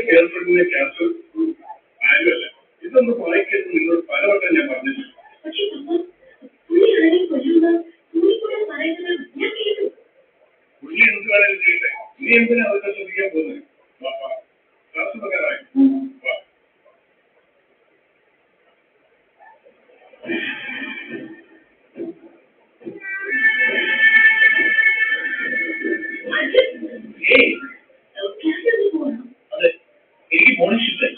ഗേൾഫ്രണ്ടിനെ cancel ആരുമല്ല. ഇതൊന്ന് വായിക്കരുത് നിങ്ങളോട് പലവട്ടം ഞാൻ പറഞ്ഞിട്ടുണ്ട്. പുള്ളി എന്ത് വേണമെങ്കിലും ചെയ്യട്ടെ. നീ എന്തിനാ അതൊക്കെ ശ്രദ്ധിക്കാൻ പോകുന്നത്? ക്ലാസ് പ്രകാരമായി അതെ, എനിക്ക് മോർണിംഗ് ഷിഫ്റ്റ്.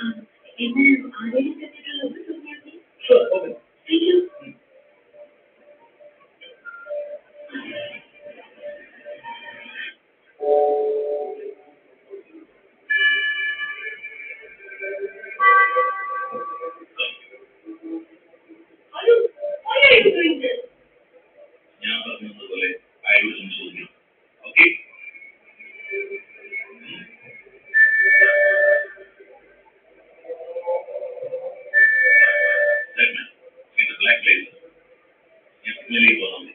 ഞാൻ പറഞ്ഞതുപോലെ ആരോഗ്യം ചോദിക്കും. ഓക്കെ, ബ്ലാക്ക് ലൈറ്റ് ഞാൻ സിഗ്നലിലേക്ക് പോകാം.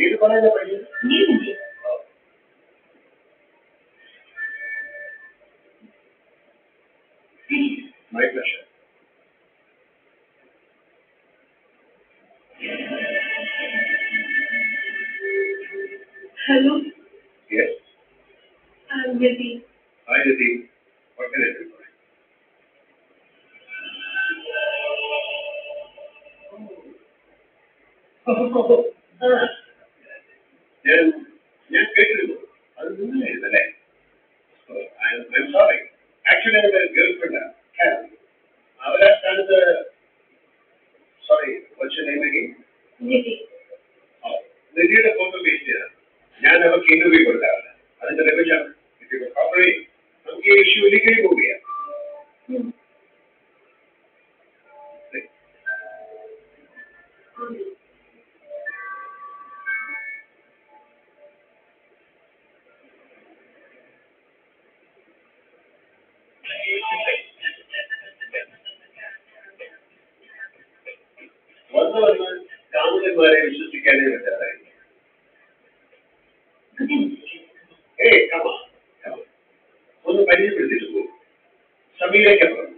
ഏത് പറയുന്ന പയ്യൻ? My pleasure. Hello. Yes. I'm Yati. Hi, Yati. What can I do for you? ഞാൻ കേട്ടിരുന്നു. അത് നിങ്ങളായിരുന്നല്ലേ? I'm sorry. Actually, I'm a girlfriend. അവരാ സ്ഥാനത്ത്. Sorry, what's your name again? Yati. നിധിയുടെ ഫോട്ടോ പേസ്റ്റ് ചെയ്താൽ ഞാൻ അവർക്ക് ഇന്റർവ്യൂ കൊടുക്കാറില്ല. അതിന്റെ ലഭിച്ചാണ് നമുക്ക് ഈ ഇഷ്യൂ ലീഗലി മൂവ് ചെയ്യാം. വന്ന് കാമുകന്മാരെ വിശ്വസിക്കാനേ പറ്റാതായി. ഒന്ന് പരിചയപ്പെടുത്തിട്ട് പോകും. സമീരയ്ക്കപ്പുറം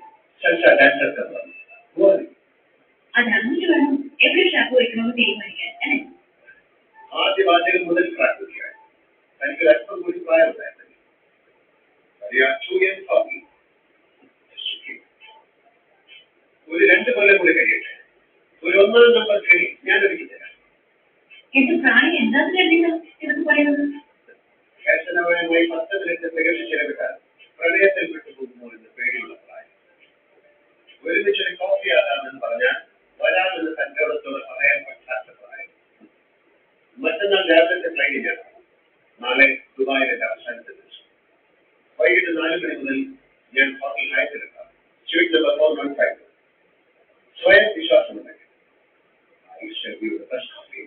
ആദ്യ വാചകം മുതൽ ട്രാക്ക് വയ്ക്കാൻ തനിക്ക് അല്പം കൂടി പ്രായമുണ്ടായിരുന്നു. ഒരു 2 കൊല്ലം കൂടി കഴിയട്ടെ. ഒരു 1-ാം നമ്പർ കണി ഞാൻ ഒരുക്കിത്തരാം. ഫാഷനപരമായി 10 മിനിറ്റ് തികച്ചു ചിലവിട്ടാൽ പ്രണയത്തിൽ വിട്ടുപോകുമോ എന്ന് പേടിയുള്ള പ്രായം. ഒരുമിച്ചൊരു കോഫി ആകാമെന്ന് പറഞ്ഞാൽ വരാമെന്ന് തന്നോടത്തോടെ പറയാൻ പറ്റാത്ത പ്രായം. മറ്റന്നാൾ രാവിലത്തെ ഫ്ലൈറ്റിനാണ്. നാളെ ദുബായിലെ അവസാനത്തെ ദിവസം. വൈകിട്ട് 4 മണി മുതൽ ഞാൻ ഹോട്ടൽ ഹയത്തിലെത്താം. Sweet number 415. സ്വയം വിശ്വാസമുണ്ടെങ്കിൽ I shall be the best coffee.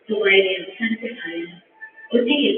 ദുബായിലെ അവസാനത്തെ കാലം ഒറ്റയ്ക്ക്